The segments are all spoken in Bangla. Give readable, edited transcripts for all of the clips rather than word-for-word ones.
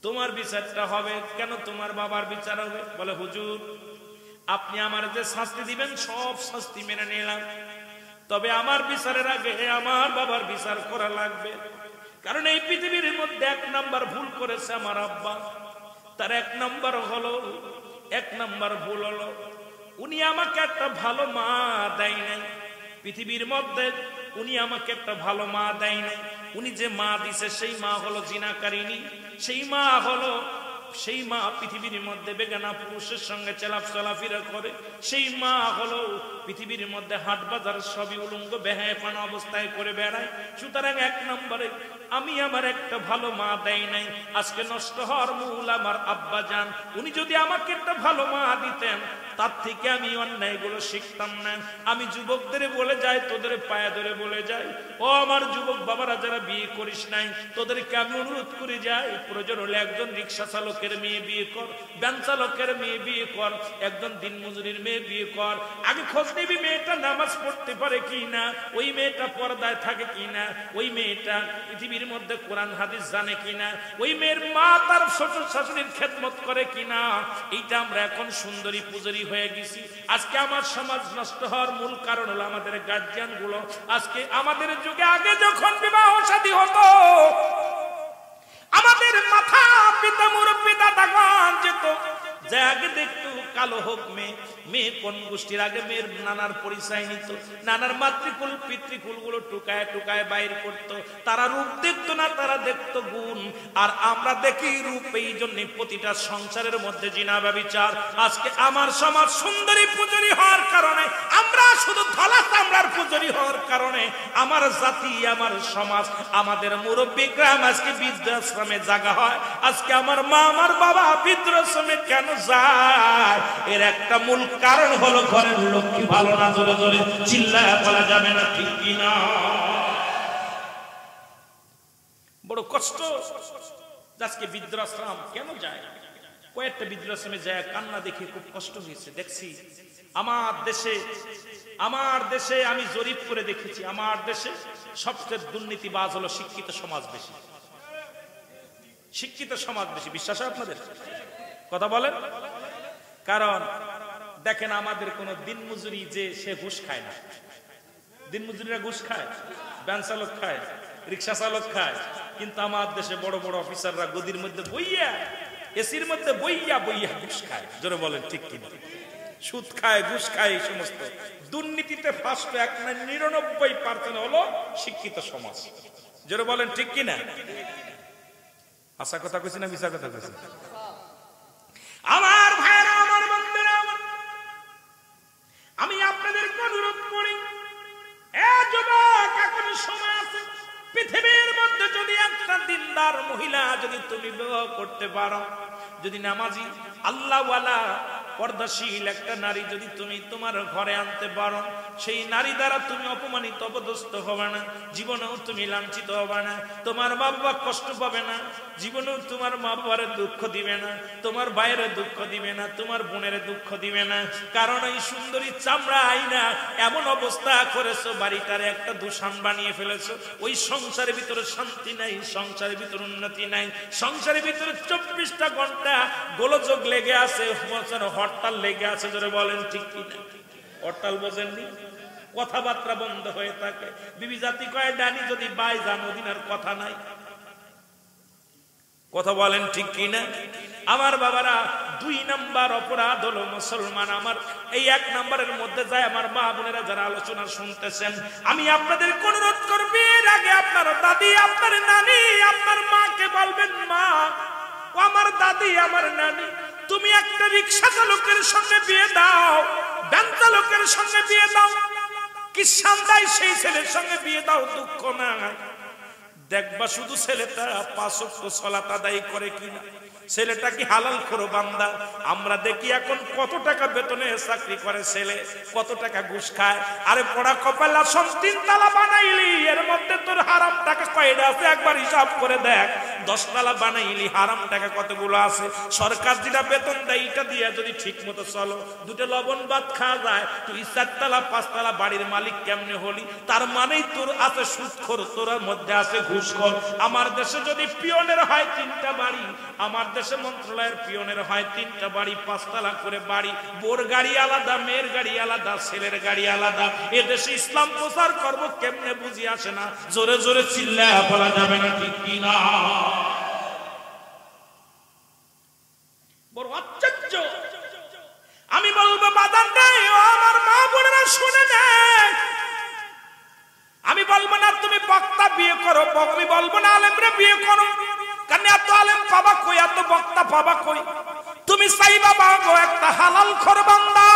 তোমার বিচারটা হবে কেন? তোমার বাবার বিচার হবে। বলে হুজুর আপনি আমার যে শাস্তি দিবেন সব শাস্তি মেনে নিলাম, তবে আমার বিচারের আগে আমার বাবার বিচার করা লাগবে। কারণ এই পৃথিবীর মধ্যে 1 নাম্বার ভুল করেছে আমার আব্বা। তার 1 নাম্বার ভুল হলো উনি আমাকে একটা ভালো মা দেয় নাই। পৃথিবীর মধ্যে উনি আমাকে একটা ভালো মা দেয় নাই। উনি যে মা দিছে সেই মা হলো জিনাকারিনী। সেই মা পৃথিবীর মধ্যে বেগানা পুরুষের সঙ্গে চলাফেরা করে। সেই মা হলো পৃথিবীর মধ্যে হাট বাজার সবই উলঙ্গ বেহায়াপনা অবস্থায় করে বেড়ায়। সুতরাং 1 নম্বরে আমি আমার একটা ভালো মা দেয় নাই। আজকে নষ্ট হওয়ার মূল আমার আব্বা জান। উনি যদি আমাকে একটা ভালো মা দিতেন তার থেকে আমি অন্যায়গুলো শিখতাম না। আমি যুবকদের বলে যাই, তোদের পায়ে ধরে বলে যাই, ও আমার যুবক বাবারা যারা বিয়ে করিস নাই তোদেরকে আমি অনুরোধ করে যাই, প্রয়োজন হলে একজন রিক্সা চালকের মেয়ে বিয়ে কর, ভ্যান চালকের মেয়ে বিয়ে কর, একজন দিনমজুরির মেয়ে বিয়ে কর। আগে খোঁজ নিবি মেয়েটা নামাজ পড়তে পারে কিনা, ওই মেয়েটা পর্দায় থাকে কিনা, ওই মেয়েটা পৃথিবীর মধ্যে কোরআন হাদিস জানে কিনা, ওই মেয়ের মা তার শ্বশুর শাশুড়ির খেদমত করে কিনা। এইটা আমরা এখন সুন্দরী পূজারী হয়ে গেছি। আজকে আমার সমাজ নষ্ট হওয়ার মূল কারণ হলো আমাদের গার্জিয়ান গুলো। আজকে আমাদের যুগে আগে যখন বিবাহ শাদী হতো আমাদের মাথা পিতা মুরব্বী দাদাগণ যেত, যে আগে দেখতো কালো হোক মেয়ে কোন গোষ্ঠীর, আগে মেয়ের নানার পরিচয় নিত, নানার মাতৃকুল পিতৃকুল গুলো টুকায় বাইর করতো। তারা রূপ দেখতো না, তারা দেখতো গুণ। আর আমরা দেখি রূপ। এই জন্য প্রতিটা সংসারের মধ্যে জিনা ব্যভিচার। আজকে আমার সমাজ সুন্দরী পূজারী হওয়ার কারণে, আমরা শুধু ধলা চামড়ার পূজারী হওয়ার কারণে আমার জাতি, আমার সমাজ, আমাদের মুরব্বী গ্রাম আজকে বৃদ্ধাশ্রমে জাগা হয়। আজকে আমার মা আমার বাবা বৃদ্ধাশ্রমে কেন যায়? এর একটা মূল কারণ হলো ঘরের লক্ষ্মী ভালো না। জোরে জোরে চিল্লায় বলা যাবে না, ঠিক কিনা? বড় কষ্ট। আজকে বৃদ্ধাশ্রম কেন যায়? কয়েকটা বৃদ্ধাশ্রমে যায় কান্না দেখে খুব কষ্ট হয়েছে। দেখছি আমার দেশে আমি জরিপ করে দেখেছি, আমার দেশে সবচেয়ে দুর্নীতিবাজ হলো শিক্ষিত সমাজ বেশি। শিক্ষিত সমাজ বেশি। বিশ্বাস হয় আপনাদের? কথা বলেন। কারণ দেখেন আমাদের কোন দিনমজুরি যে সে ঘুষ খায় না। দিনমজুরিরা ঘুষ খায়, ভ্যান চালক খায়, রিক্সা চালক খায়, কিন্তু আমার দেশে বড় বড় অফিসাররা গদির মধ্যে বইয়া, এসির মধ্যে বইয়া ঘুষ খায়। জোরে বলেন ঠিক কিনা? সুদ খায়, ঘুষ খায়। এই সমস্ত দুর্নীতিতে ফার্স্ট 99% হলো শিক্ষিত সমাজ। জোরে বলেন ঠিক কিনা? আশা কথা কইছি না মিছা কথা কইছি? আমার ভাইরা, আমার বন্ধুরা, আমি আপনাদেরকে অনুরোধ করি, যুবক এখন সময় আছে। পৃথিবীর মধ্যে যদি একটা দিনদার মহিলা যদি তুমি বিবাহ করতে পারো, যদি নামাজি আল্লাহওয়ালা পর্দাশীল একটা নারী যদি তুমি তোমার ঘরে আনতে পারো, সেই নারী দ্বারা তুমি অপমানিত অপদস্থ হবে না, জীবনেও তুমি লাঞ্ছিত হবে না, তোমার মা বাবা কষ্ট পাবে না, জীবনেও তোমার মা বাবার দুঃখ দিবে না, তোমার ভাইয়ের দুঃখ দিবে না, তোমার বোনের দুঃখ দিবে না। কারণ এই সুন্দরী চামড়া আইনা এমন অবস্থা করেছো, বাড়িটার একটা দূষণ বানিয়ে ফেলেছো। ওই সংসারের ভিতরে শান্তি নাই, সংসারের ভিতরে উন্নতি নাই, সংসারের ভিতরে 24টা ঘন্টা গোলযোগ লেগে আছে, হরতাল লেগে আছে। জোরে বলেন ঠিক কিনা? হরতাল বোঝেননি? কথাবার্তা বন্ধ হয়ে থাকে। বিবি জাতি কয় ডানি যদি বাই যান ওদিনের কথা নাই। কথা বলেন ঠিক কিনা? আমার বাবারা, 2 নাম্বার অপরাধ হলো মুসলমান। আমার এই 1 নাম্বারের মধ্যে যায় আমার মা বোনেরা যারা আলোচনা শুনতেছেন, আমি আপনাদের অনুরোধ করব, এর আগে আপনার দাদি, আপনার নানি, আপনার মাকে বলবেন, মা ও আমার দাদি, আমার নানি, তুমি একটা রিক্সা চালকের সঙ্গে বিয়ে দাও, ভ্যান চালকের সঙ্গে বিয়ে দাও, কি শান্দাই সেই ছেলের সঙ্গে বিয়ে দাও, দুঃখ না। দেখবা শুধু ছেলেটা 5 ওয়াক্ত সালাত আদায় করে কিনা, ছেলেটা কি হালাল খোর বান্দা? আমরা দেখি এখন কত টাকা বেতনে চাকরি করে ছেলে, কত টাকা ঘুষ খায়। আরে পড়া কপালা সব 3 তালা বানাইলি, এর মধ্যে তোর হারাম টাকা কয়টা আছে একবার হিসাব করে দেখ। 10 তালা বানাইলি, হারাম টাকা কতগুলো আছে? সরকার যেটা বেতন দেয় এটা দিয়ে যদি ঠিক মতো চলো, 2টা লবণ ভাত খাওয়া যায়, তুই 4 তালা 5 তালা বাড়ির মালিক কেমনে হলি? তার মানেই তোর আছে সুদখোর, তোর মধ্যে আছে ঘুষখোর। আমার দেশে যদি পিয়নের হয় 3টা বাড়ি, আমার দেশে মন্ত্রণালয়ের পিয়নের হয় 3টা বাড়ি, 5 তালা করে বাড়ি, বোর গাড়ি আলাদা, মেয়ের গাড়ি আলাদা, ছেলের গাড়ি আলাদা। এ দেশে ইসলাম প্রচার করবো কেমনে বুঝি আসে না। জোরে জোরে চিল্লায়া বলা যাবে না ঠিক কিনা? বড় আশ্চর্য। আমি বলবো বাদান নাই, ও আমার মা বোনেরা শুনে নেয়। আমি বলবো না তুমি বক্তা বিয়ে করো, আমি বলবো না আলেমরে বিয়ে করো, কারণ এত আলেম পাবা কই, এত বক্তা পাবা কই? তুমি চাইবা পাবো একটা হালাল খোর বান্দা,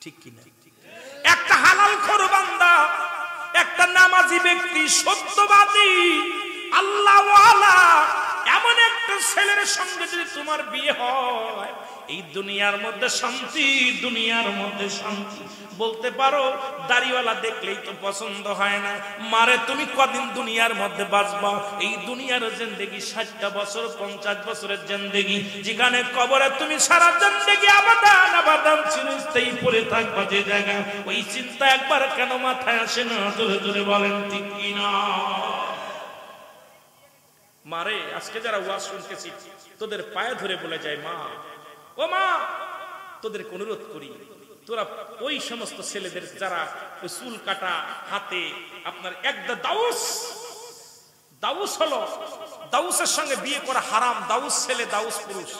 ঠিক কি না? একটা হালাল খোর বান্দা, একটা নামাজি ব্যক্তি, সত্যবাদী, আল্লাহওয়ালা, এমন একটা ছেলের সঙ্গে যদি তোমার বিয়ে হয়, এই দুনিয়ার মধ্যে শান্তি, দুনিয়ার মধ্যে শান্তি। বলতে পারো দাড়িওয়ালা দেখলেই তো পছন্দ হয় না। মারে তুমি কদিন দুনিয়ার মধ্যে বাঁচবা? এই দুনিয়ার জিন্দেগি 60টা বছর, 50 বছরের জিন্দেগি, যেখানে কবরে তুমি সারা জিন্দেগি আবাদান আবাদান চিরস্থায়ী পড়ে থাকবা যে জায়গা, ওই চিন্তা একবার কেন মাথায় আসে না? জোরে জোরে বলেন ঠিক কিনা? মারে আজকে যারা ওয়াজ শুনতেছি, তোদের পায়ে ধরে বলে যায়, মা ও মা, তোদেরকে অনুরোধ করি, তোরা ওই সমস্ত ছেলেদের যারা ওই চুল কাটা হাতে আপনার একটা দাউস হলো, দাউসের সঙ্গে বিয়ে করা হারাম। দাউস ছেলে, দাউস পুরুষ,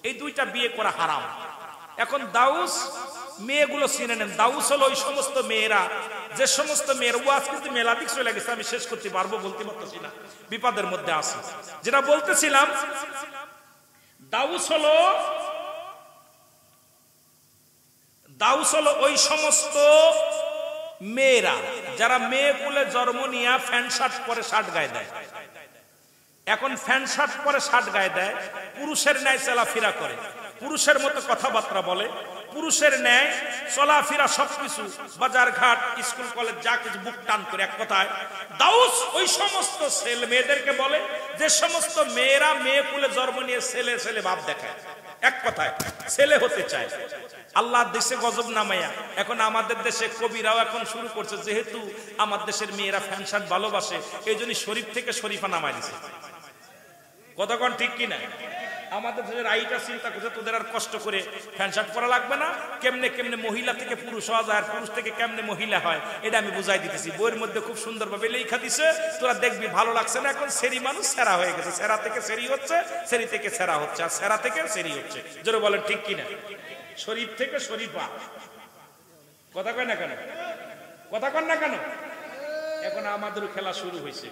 এই 2টা বিয়ে করা হারাম। এখন দাউস মেয়েগুলো চিনে নেন। দাউস হলো ওই সমস্ত মেয়েরা, যে সমস্ত মেয়ের ওয়াজ কিন্তু মেলাদিক চলে গেছে, আমি শেষ করতে পারবো বলতে পারতেছি না, বিপদের মধ্যে আছি। যেটা বলতেছিলাম, দাউস হলো ওই সমস্ত মেয়েরা যারা মেয়ে কুলে জন্ম নিয়ে প্যান্ট শার্ট পরে শার্ট গায়ে দেয়। এখন প্যান্ট শার্ট পরে শার্ট গায়ে দেয়, পুরুষের ন্যায় চলাফেরা করে, পুরুষের মতো কথাবার্তা বলে, পুরুষের ন্যায় চলাফেরা, সবকিছু বাজার ঘাট স্কুল কলেজ যা কিছু বুক টান করে। এক কথায় দাউস ওই সমস্ত ছেলে মেয়েদেরকে বলে যে সমস্ত মেয়েরা মেয়ে কুলে জন্ম নিয়ে ছেলে ছেলে ভাব দেখায়, এক কথায় ছেলে হতে চায়। আল্লাহ দেশে গজব নামাইয়া এখন আমাদের দেশে কবিরাও এখন শুরু করছে, যেহেতু আমার দেশের মেয়েরা ফ্যান শার্ট ভালোবাসে, এই জন্য শরীফ থেকে শরীফা নামাই দিছে। কতক্ষণ ঠিক কিনা? আমাদের দেশের আইটা চিন্তা করছে, তোদের আর কষ্ট করে ফ্যান শার্ট পরা লাগবে না, কেমনে কেমনে মহিলা থেকে পুরুষ হওয়া যায়, আর পুরুষ থেকে কেমনে মহিলা হয়, এটা আমি বুঝাই দিতেছি। বইয়ের মধ্যে খুব সুন্দরভাবে লেখা দিছে, তোরা দেখবি ভালো লাগছে না। এখন সেরি মানুষ সেরা হয়ে গেছে, সেরা থেকে সেরি হচ্ছে, সেরি থেকে সেরা হচ্ছে, আর সেরা থেকে সেরি হচ্ছে। জোরে বলেন ঠিক কিনা? শরীফ থেকে শরীফা। কথা কয় না কেন? কথা কন না কেন? এখন আমাদের খেলা শুরু হয়েছে।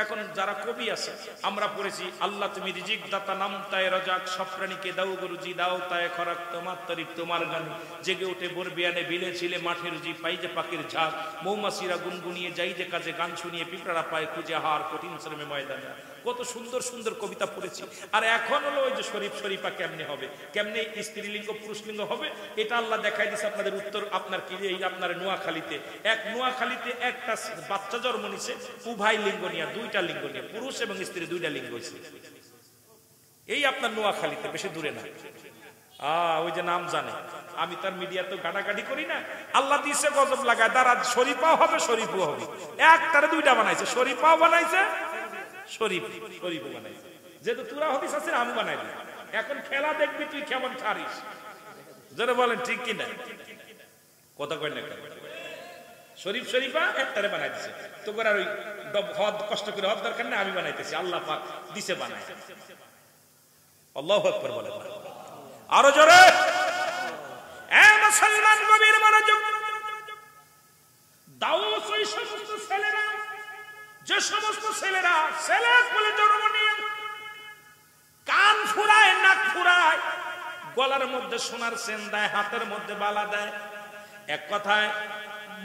এখন যারা কবি আছে, আমরা পড়েছি, আল্লাহ তুমি রিজিক দাতা, নাম তায় রাজাক, সব প্রাণীকে দাও গরুজি, দাও তায় খরাক, তোমার তারিফ তোমার গান, জেগে ওঠে বরবিয়ানে বিলে ছিলে মাঠের জি, পাই যে পাখির ঝাঁক, মৌমাছিরা গুনগুনিয়ে যাই যে কাজে, গান শুনিয়ে পিঁপড়ারা পায় খুঁজে হার, কঠিন শ্রমে ময়দানে। কত সুন্দর সুন্দর কবিতা পড়েছি। আর এখন হলো ওই যে শরীফ শরীফা কেমনে হবে, কেমনে স্ত্রীলিঙ্গ পুরুষলিঙ্গ হবে, এটা আল্লাহ দেখাই দিচ্ছে আপনাদের উত্তর। আপনার কি এই আপনার নোয়াখালীতে, নোয়াখালীতে একটা বাচ্চা জন্ম নিছে, উভয় লিঙ্গ নিয়ে, 2টা লিঙ্গ নিয়ে, পুরুষ এবং স্ত্রী 2টা লিঙ্গ হয়েছে। এই আপনার নোয়াখালীতে, বেশি দূরে না। ওই যে নাম জানে, আমি তার মিডিয়া তো গাড়াগাড়ি করি না। আল্লাহ দিয়েছে গজব লাগায়, তারা শরীফাও হবে শরীফও হবে। একটারে 2টা বানাইছে, শরীফাও বানাইছে, শরীফও বানাইছে। যেহেতু তোরা হতিস আছে, আমি বানাই দিই। এখন খেলা দেখবি তুই কেমন ছাড়িস। যারা বলেন ঠিক কিনা? কথা কয় না? শরীফ শরীফা একটারে বানাই দিছে, তো আর ওই হদ কষ্ট করে হদ দরকার নেই, আমি বানাইতেছি। আল্লাহ পাক দিছে বানাই। আল্লাহু আকবার বলেন আরো জোরে। মুসলমান গভীর মনোযোগ। দাউস ওই সমস্ত ছেলেরা, যে সমস্ত ছেলেরা ছেলে বলে জন্ম নিয়ে কান ফুরায়, নাক ফুরায়, গলার মধ্যে সোনার চেন দেয়, হাতের মধ্যে বালা দেয়, এক কথায়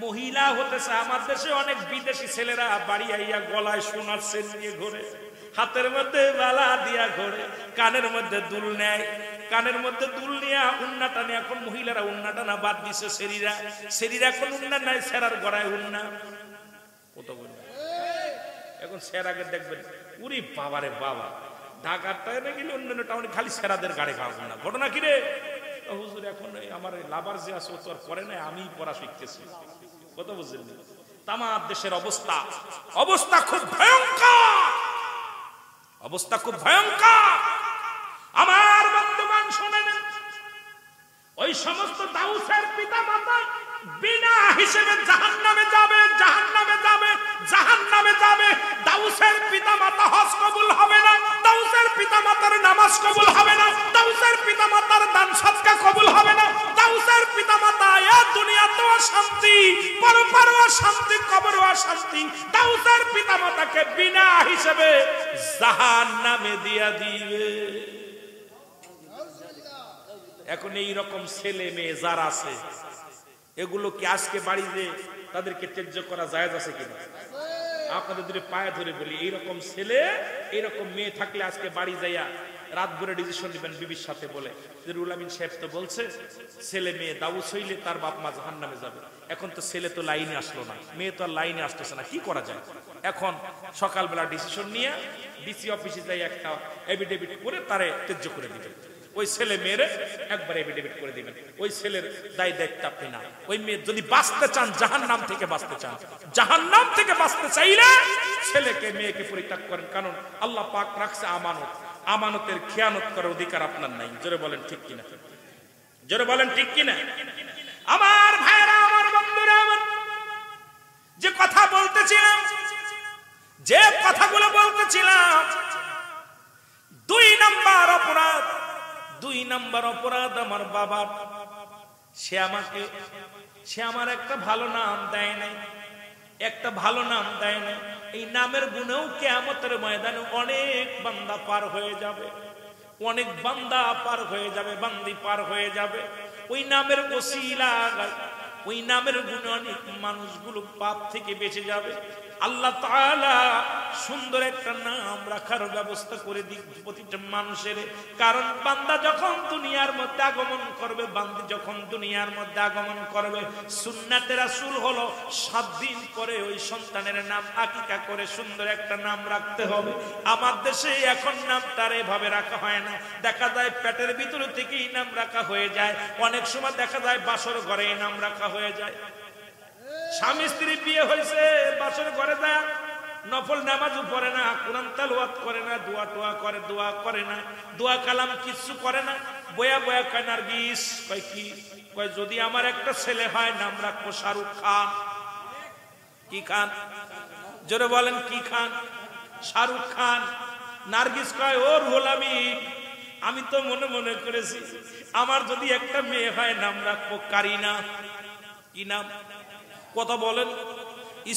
মহিলা হতেছে। আমার দেশে অনেক বিদেশি ছেলেরা বাড়ি আইয়া গলায় সোনার চেন নিয়ে ঘোরে, হাতের মধ্যে বালা দিয়া ঘোরে, কানের মধ্যে দুল নেয়, কানের মধ্যে দুল নিয়ে উন্না টানে। এখন মহিলারা উন্না টানা বাদ দিছে, সেরিরা এখন উন্না নাই, সেরার গড়ায় উন্না। কত বলবে এখন সেরাকে দেখবেন, উরি বাবারে বাবা, ঢাকার টাইমে গেলে অন্যান্য টাউনে খালি সেরাদের গাড়ি খাওয়া না। ঘটনা কি রে? হুজুর এখন আমার লাভার যে আছে ও তো আর পরে নাই, আমি পড়া শিখতেছি। কত বুঝলেন? তামাম দেশের অবস্থা খুব ভয়ঙ্কর, অবস্থা খুব ভয়ঙ্কর। আমার বন্ধুগণ শুনেন, ওই সমস্ত দাউসের পিতা মাতা বিনা হিসেবে জাহান্নামে যাবে, জাহান্নামে যাবে, জাহান্নামে যাবে। দাউসের পিতা মাতা হজ কবুল হবে না, দাউসের পিতা মাতার নামাজ কবুল হবে না, দাউসের পিতা মাতার দান সদকা কবুল হবে না, দাউসের পিতা মাতা এই দুনিয়াতেও শান্তি, পরপারেও শান্তি, কবরেও শান্তি। দাউসের পিতা মাতাকে বিনা হিসেবে জাহান্নামে দিয়া দিবে। এখন এই রকম ছেলে মেয়ে যারা আছে, এগুলো কি আজকে বাড়িতে তাদেরকে ত্যায্য করা জায়েজ আছে কিনা? আপনাদের দুটো পায়ে ধরে বলি, এইরকম ছেলে এইরকম মেয়ে থাকলে আজকে বাড়ি যাইয়া রাত ভরে ডিসিশন নেবেন বিবির সাথে বলে যে রুহুল আমিন সাহেব তো বলছে ছেলে মেয়ে দাউস হইলে তার বাপ মা জাহান্নামে যাবে। এখন তো ছেলে তো লাইনে আসলো না, মেয়ে তো আর লাইনে আসতেছে না, কি করা যায়? এখন সকালবেলা ডিসিশন নিয়ে ডিসি অফিসে যাই একটা এফিডেভিট করে তারে ত্যায্য করে দিবেন। ওই ছেলে মেয়েরে একবার এফিডেভিট করে দিবেন, ওই ছেলের দায় দায়িত্ব আপনি না। ওই মেয়ে যদি বাঁচতে চান, জাহান্নাম থেকে বাঁচতে চান, জাহান্নাম থেকে বাঁচতে চাইলে ছেলেকে মেয়েকে পরিত্যাগ করেন। কারণ আল্লাহ পাক রাখছে আমানত, আমানতের খেয়ানত করার অধিকার আপনার নাই। জোরে বলেন ঠিক কিনা? জোরে বলেন ঠিক কিনা? আমার ভাইরা, আমার বন্ধুরা, আমার যে কথা বলতেছিলাম, যে কথাগুলো বলতেছিলাম, 2 নম্বর অপরাধ, 2 নম্বর অপরাধ আমার বাবা, সে আমার একটা ভালো নাম দেয় নাই, একটা ভালো নাম দেয় নাই। এই নামের গুণেও কিয়ামতের ময়দানে অনেক বান্দা পার হয়ে যাবে, অনেক বান্দা পার হয়ে যাবে, বান্দি পার হয়ে যাবে। ওই নামের ওসিলা, ওই নামের গুণে অনেক মানুষগুলো পাপ থেকে বেঁচে যাবে। আল্লাহ তাআলা সুন্দর একটা নাম রাখার ব্যবস্থা করে দিক প্রতিটা মানুষের। কারণ বান্দা যখন দুনিয়ার মধ্যে আগমন করবে, বান্দি যখন দুনিয়ার মধ্যে আগমন করবে, সুন্নাতে রাসূল হলো 7 দিন পরে ওই সন্তানের নাম আকিকা করে সুন্দর একটা নাম রাখতে হবে। আমার দেশে এখন নামটার এভাবে রাখা হয় না, দেখা যায় পেটের ভিতরে থেকেই নাম রাখা হয়ে যায়। অনেক সময় দেখা যায় বাসর ঘরে নাম রাখা হয়ে যায়। স্বামী স্ত্রী বিয়ে হয়েছে, বাসর ঘরে যায়, নফল নামাজও পড়ে না, কোরআন তেলাওয়াত করে না, দোয়া করে না, দোয়া কালাম কিছু করে না, বয়া বয়া কয় নার্গিস, কয় কি, কয় যদি আমার একটা ছেলে হয় নাম রাখবো শাহরুখ খান। কি খান? জোরে বলেন কি খান? শাহরুখ খান। নার্গিস কয় ও রুহুল আমিন, আমি তো মনে মনে করেছি আমার যদি একটা মেয়ে হয় নাম রাখবো কারিনা। কি নাম? কথা বলেন।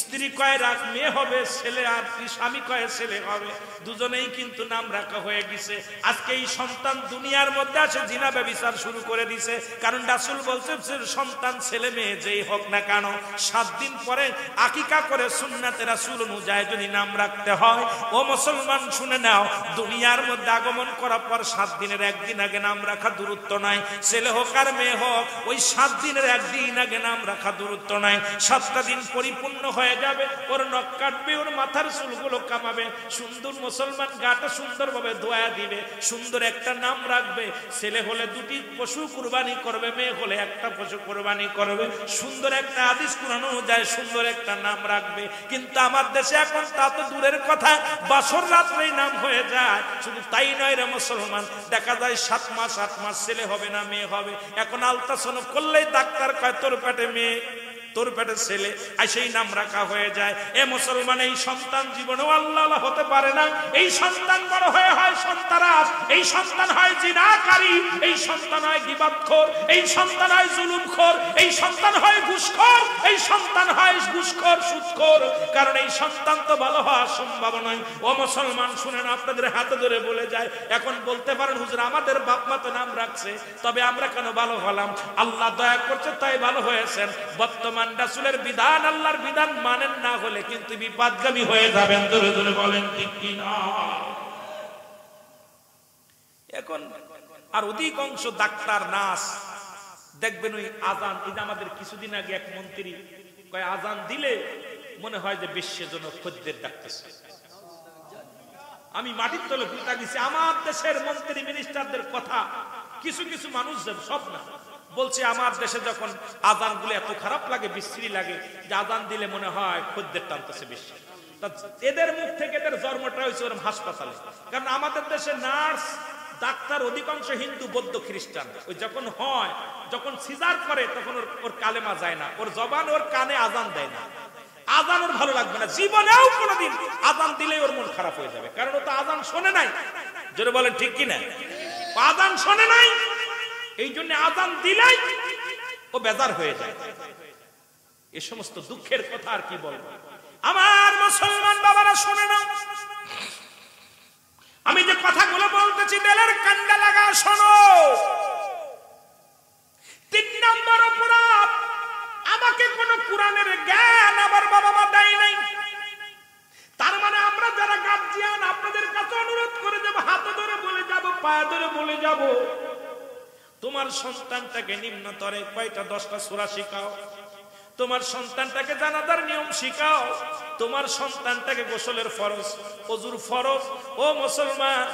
স্ত্রী কয় রাখ মেয়ে হবে, ছেলে আর স্বামী কয় ছেলে হবে, দুজনেই কিন্তু নাম রাখা হয়ে গেছে। আজকে এই সন্তান দুনিয়ার মধ্যে আসে জিনা ব্যভিচার শুরু করে দিছে। কারণ রাসূল বলছে সন্তান ছেলে মেয়ে যেই হোক না কেন 7 দিন পরে আকিকা করে সুন্নাতে রাসূল অনুযায়ী যদি নাম রাখতে হয়। ও মুসলমান শুনে নাও, দুনিয়ার মধ্যে আগমন করার পর 7 দিনের একদিন আগে নাম রাখা দূরত্ব নাই। ছেলে হোক আর মেয়ে হোক, ওই 7 দিনের একদিন আগে নাম রাখা দূরত্ব নাই। 7টা দিন পরিপূর্ণ হয়ে যাবে, ওর নখ কাটবে, ওর মাথার চুলগুলো কামাবে, সুন্দর মুসলমান গাটা সুন্দরভাবে ধোয়া দিবে, সুন্দর একটা নাম রাখবে। ছেলে হলে 2টি পশু কুরবানি করবে, মেয়ে হলে একটা পশু কুরবানি করবে। সুন্দর একটা হাদিস কুরআন অনুযায়ী সুন্দর একটা নাম রাখবে। কিন্তু আমার দেশে এখন তা তো দূরের কথা, বাসর রাত্রেই নাম হয়ে যায়। শুধু তাই নয় রে মুসলমান, দেখা যায় 7 মাস 8 মাস ছেলে হবে না মেয়ে হবে। এখন আলট্রাসাউন্ড করলেই ডাক্তার কয় তোর পেটে মেয়ে, তোর পেটে ছেলে, আর সেই নাম রাখা হয়ে যায়। এ মুসলমান, এই সন্তান জীবনেও আল্লাহ হতে পারে না। এই সন্তান বড় হয়ে হয় সন্তানাস, এই সন্তান হয় জিনাকারী, এই সন্তান হয় গীবতখোর, এই সন্তান হয় জুলুমখোর, এই সন্তান হয় ঘুষখোর, এই সন্তান হয় ঘুষখোর সুদখোর। কারণ এই সন্তান তো ভালো হওয়া সম্ভব নয়। ও মুসলমান শুনেন, আপনাদের হাতে ধরে বলে যায়, এখন বলতে পারেন হুজুর আমাদের বাপ মা তো নাম রাখছে, তবে আমরা কেন ভালো হলাম? আল্লাহ দয়া করছে তাই ভালো হয়েছেন। বর্তমান আল্লাহর রাসূলের বিধান আল্লাহর বিধান মানেন না হলে কিন্তু বিপদগামী হয়ে যাবেন। জোরে জোরে বলেন ঠিক কি না? এখন আর অধিকাংশ ডাক্তার নার্স দেখবেন ওই আজান, এই যে আমাদের কিছুদিন আগে এক মন্ত্রী কয় আজান দিলে মনে হয় যে বিশ্বের জন্য খদ্দের ডাকতেছে। আমি মাটির তলে পুঁতা গেছি, আমার দেশের মন্ত্রী মিনিস্টারদের কথা কিছু কিছু মানুষ, সব না, বলছে আমার দেশে যখন আজান গুলো এত খারাপ লাগে, বিশ্রী লাগে, যে আজান দিলে মনে হয় খদ্দের টানতেছে বিশ্ব। এদের মুখ থেকে এদের জন্মটা হয়েছে ওরকম হাসপাতালে। কারণ আমাদের দেশে নার্স ডাক্তার অধিকাংশ হিন্দু, বৌদ্ধ, খ্রিস্টান। ওই যখন হয়, যখন সিজার করে তখন ওর কালেমা যায় না, ওর জবান ওর কানে আজান দেয় না, আজান ওর ভালো লাগবে না, জীবনেও কোনোদিন আজান দিলে ওর মন খারাপ হয়ে যাবে, কারণ ও তো আজান শোনে নাই। জোরে বলেন ঠিক কিনা? আজান শোনে নাই, এই জন্য আজান দিলেই ও বেজার হয়ে যায়। এ সমস্ত দুঃখের কথা আর কি বলবো। আমার মুসলমান বাবারা শুনে নাও, আমি যে কথাগুলো বলতেছি দিলের কান্ডা লাগা শোনো। 3 নম্বর অপরাধ, আমাকে কোন কোরআনের জ্ঞান আমার বাবা মা দেয় নাই। তার মানে আমরা যারা গার্জিয়ান, আপনাদের কাছে অনুরোধ করে যাব, হাতে ধরে বলে যাব, পায়ে ধরে বলে যাব, তোমার সন্তানটাকে নিম্নতরে কয়টা 10টা সূরা শিখাও, তোমার সন্তানটাকে জানাজার নিয়ম শিখাও, তোমার সন্তানটাকে গোসলের ফরজ, ওযুর ফরজ। ও মুসলমান,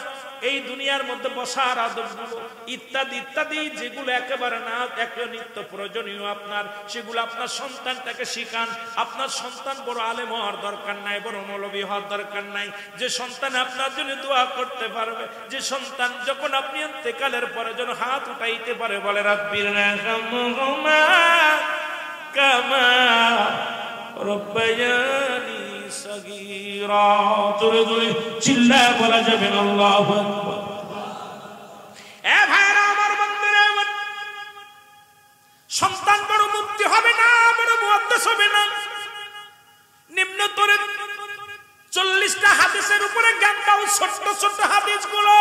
এই দুনিয়ার মধ্যে বসার আদবগুলো ইত্যাদি ইত্যাদি যেগুলো একেবারে না একটা নিত্য প্রয়োজনীয় আপনার, সেগুলো আপনার সন্তানটাকে শিখান। আপনার সন্তান বড় আলেম হওয়ার দরকার নাই, বড় মৌলবী হওয়ার দরকার নাই। যে সন্তান আপনার জন্য দোয়া করতে পারবে, যে সন্তান যখন আপনি ইন্তেকালের পরে যেন হাত উঠাইতে পারে, বলে রাব্বির রাহমহুমা কামা রব্বায়ানি সগীরা। জোরে জোরে চিল্লায় বলা যাবে না আল্লাহু আকবার। এ ভাইরা আমার, বন্ধুরা আমার, সন্তান বড় মুফতি হবে না, বড় মুহাদ্দিস হবে না, নিম্নতরে 40টা হাদিসের উপরে জ্ঞান দাও, ছোট্ট ছোট্ট হাদিসগুলো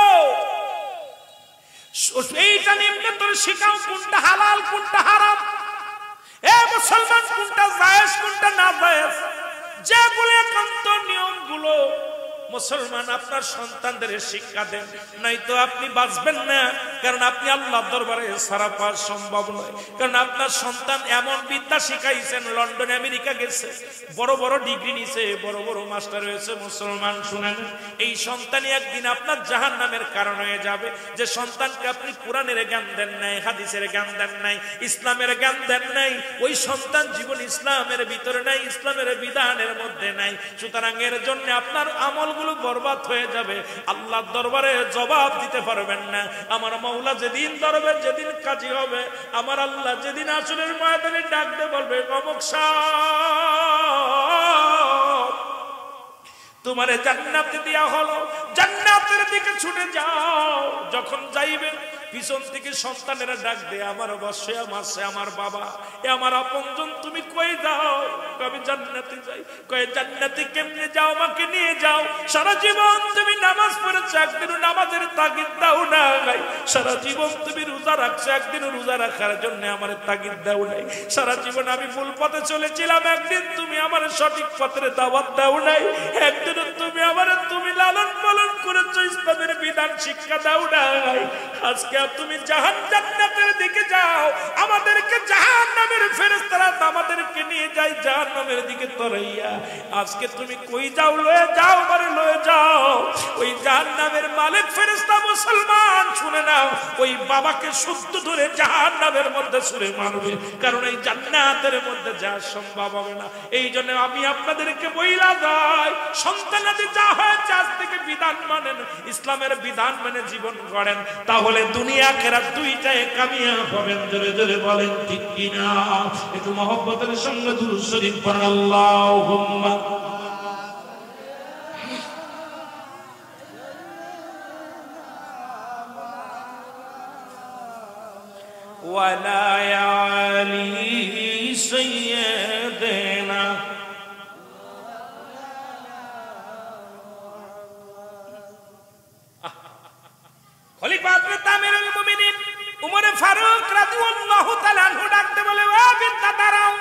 এইটা নিম্নতরে শিখাও, কোনটা হালাল কোনটা হারাম, এ মুসলমান কোনটা জায়েজ কোনটা না জায়েজ, যেগুলো একান্ত নিয়মগুলো মুসলমান আপনার সন্তানদের শিক্ষা দেন, নয়তো আপনি বাঁচবেন না। কারণ আপনি আল্লাহর দরবারে সারা পাওয়া সম্ভব নয়। কারণ আপনার সন্তান এমন বিদ্যা শিখাইছেন, লন্ডন আমেরিকা গেছে, বড় বড় ডিগ্রি নিছে, বড় বড় মাস্টার হয়েছে। মুসলমান শুনেন, এই সন্তানই একদিন আপনার জাহান্নামের কারণ হয়ে যাবে। যে সন্তানকে আপনি কোরআনের জ্ঞান দেন নাই, হাদিসের জ্ঞান দেন নাই, ইসলামের জ্ঞান দেন নাই, ওই সন্তান জীবন ইসলামের ভিতরে নাই, ইসলামের বিধানের মধ্যে নাই। সুতরাং এর জন্য আপনার আমল বরবাদ হয়ে যাবে, আল্লাহর দরবারে জবাব দিতে পারবেন না। আমার মাওলা যেদিন দরবার, যেদিন কাজী হবে, আমার আল্লাহ যেদিন আসরের ময়দানে ডাকতে বলবে, অমুক সাহেব তোমারে জান্নাতে দেয়া হলো, জান্নাতের দিকে ছুটে যাও। যখন যাইবে পিছন থেকে সন্তানেরা ডাক দে, আমার অবশ্যই আমার সে আমার বাবা, এ আমার আপনজন, তুমি কই যাও? আমি জান্নাতে যাই। কয়ে জান্নাতে কেমনে যাও? আমাকে নিয়ে যাও। সারা জীবন তুমি নামাজ পড়েছো, একদিনও নামাজের তাগিদ দাও নাই। সারা জীবন তুমি রোজা রাখছো, একদিনও রোজা রাখার জন্য আমার তাগিদ দাও নাই। সারা জীবন আমি ভুল পথে চলেছিলাম, একদিন তুমি আমার সঠিক পথের দাওয়াত দাও নাই। একদিনও তুমি আমার তুমি লালন পালন করেছো, ইসলামের বিধান শিক্ষা দাও নাই। আজকে তুমি জান্নাতের দিকে যাও, আমাদেরকে জাহান্নামের ফেরেশতারা আমাদেরকে নিয়ে যায় জাহান্নামের দিকে তরাইয়া। আজকে তুমি কই যাও? লয়ে যাও, মানে লয়ে যাও। ওই জাহান্নামের মালিক ফেরেশতা মুসলমান শুনে নাও, ওই বাবাকে শুদ্ধ ধরে জাহান্নামের মধ্যে ছুঁড়ে মারবে, কারণ এই জান্নাতের মধ্যে যাওয়া সম্ভব হবে না। এই জন্য আমি আপনাদেরকে বইলা যাই, সন্তানাদি যা হয়েছে আজ থেকে বিধান মানেন, ইসলামের বিধান মেনে জীবন গড়েন, তাহলে দুনিয়া আখিরাত দুইটায় কামিয়াব হবেন। জোরে জোরে বলেন ঠিক কিনা? একটু মহব্বতের সঙ্গে দুরূদ শরীফ পড়েন, আল্লাহুম্মা ওয়ালা আলি সাইয়্যিদিনা। খলিফা হযরত আমিরুল মুমিনিন উমর ফারুক রাদিয়াল্লাহু তাআলা আনহু ডাকতে বলে, ও বিদ্যা দাঁড়াও।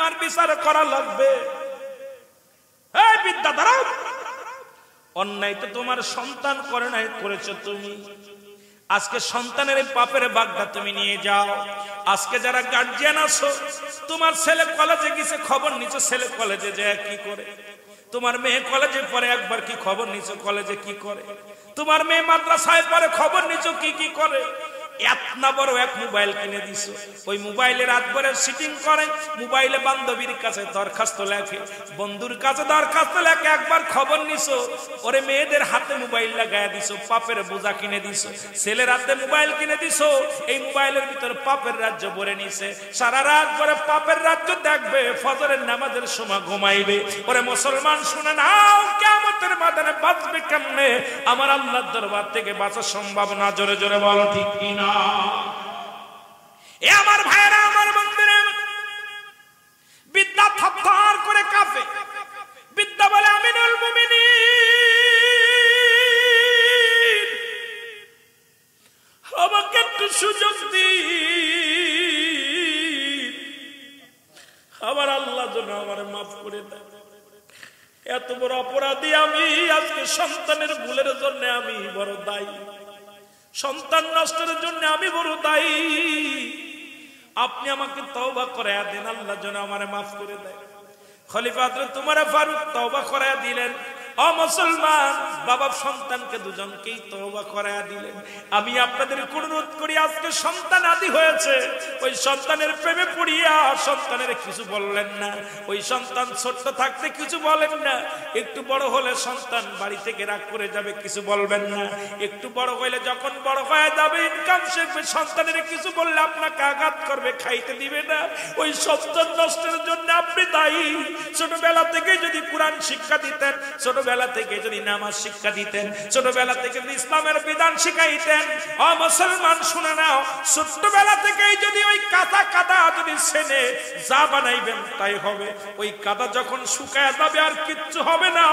তোমার বিচার করা লাগবে। এই বিদ্যা দাঁড়াও, অন্যায় তো তোমার সন্তান করে নাই, করেছো তুমি। আজকে সন্তানের পাপের ভাগটা তুমি নিয়ে যাও। আজকে যারা গার্জিয়ান আছো, তোমার ছেলে কলেজে গেছে, খবর নিছো ছেলে কলেজে যায় কি করে? তোমার মেয়ে কলেজে পড়ে, একবার কি খবর নিছো কলেজে কি করে? তোমার মেয়ে মাদ্রাসায় পড়ে, খবর নিছো কি কি করে? এত না বড় এক মোবাইল কিনে দিছো, ওই মোবাইলে রাত ভরে সিটিং করে, মোবাইলে বান্ধবীর কাছে দরখাস্ত লেখে, বন্ধুর কাছে দরখাস্ত লেখে, একবার খবর নিছো? ওরে মেয়েদের হাতে মোবাইল লাগায় দিছো, পাপের বোঝা কিনে দিছো। ছেলের হাতে মোবাইল কিনে দিছো, এই মোবাইলের ভিতর পাপের রাজ্য ভরে নিছে। সারা রাত ভরে পাপের রাজ্য দেখবে, ফজরের নামাজের সময় ঘুমাইবে। ওরে মুসলমান শুনে নাও, কিয়ামতের ময়দানে বাঁচবে কেমনে? আমার আল্লাহর দরবার থেকে বাঁচা সম্ভব না। জোরে জোরে বলো ঠিক কিনা? এ আমার ভাইরা, আমার বন্ধুরা, বিদ্যা থরথর করে কাঁপে। বিদ্যা বলে আমিনুল মুমিনিন, আমাকে একটু সুযোগ দিন, আমার আল্লাহ যেন আমার মাফ করে দেয়। এত বড় অপরাধী আমি, আজকে সন্তানের ভুলের জন্য আমি বড় দায়ী, সন্তান নষ্টের জন্য আমি বড় দায়ী। আপনি আমাকে তওবা করায়া দেন, আল্লাহ যেন আমারে মাফ করে দেয়। খলিফা হযরত উমর ফারুক তওবা করায়া দিলেন। ও মুসলমান, বাবা সন্তানকে দুজনকেই তওবা করায়া দিলেন। আমি আপনাদের অনুরোধ করি, আজকে সন্তান আদি হয়েছে, ওই সন্তানের প্রেমে পড়িয়া সন্তানের কিছু বললেন না। ওই সন্তান ছোট্ট থাকতে কিছু বলেন না, একটু বড় হলে সন্তান বাড়ি থেকে রাগ করে যাবে, কিছু বলবেন না। একটু বড় হইলে, যখন বড় হয়ে যাবে, ইনকাম শিখবে, সন্তানের কিছু বললে আপনাকে আঘাত করবে, খাইতে দিবে না। ওই সন্তান নষ্টের জন্য আপনি দায়ী। ছোটবেলা থেকে যদি কোরআন শিক্ষা দিতেন, ছোটবেলা থেকে যদি নামাজ শিক্ষা দিতেন, ছোটবেলা থেকে যদি ইসলামের বিধান শিখাইতেন, ও মুসলমান শুনে নাও, ছোটবেলা থেকেই যদি ওই কাদা যদি ছেনে যা বানাইবেন তাই হবে। ওই কাদা যখন শুকায় যাবে আর কিচ্ছু হবে না,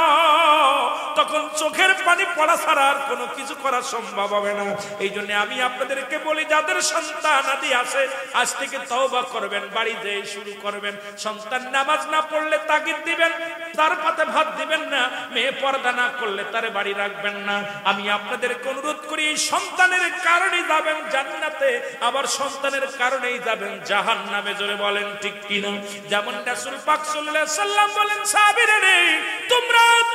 তখন চোখের পানি পড়া ছাড়া আর কোনো কিছু করা সম্ভব হবে না। এই জন্য আমি আপনাদেরকে বলি, যাদের সন্তান আদি আছে, আজ থেকে তওবা করবেন, বাড়ি যেয়ে শুরু করবেন। সন্তান নামাজ না পড়লে তাগিদ দিবেন, তার পাতে ভাত দিবেন না। মেয়ে পর্দা না করলে তারে বাড়ি রাখবেন না। আমি আপনাদেরকে অনুরোধ করি, এই সন্তানের কারণেই যাবেন জান্নাতে, আবার সন্তানের কারণেই যাবেন জাহান্নামে। জোরে বলেন ঠিক কিনা? যেমন রাসূল পাক সাল্লাল্লাহু আলাইহি সাল্লাম বলেন, সাহাবীরা রে,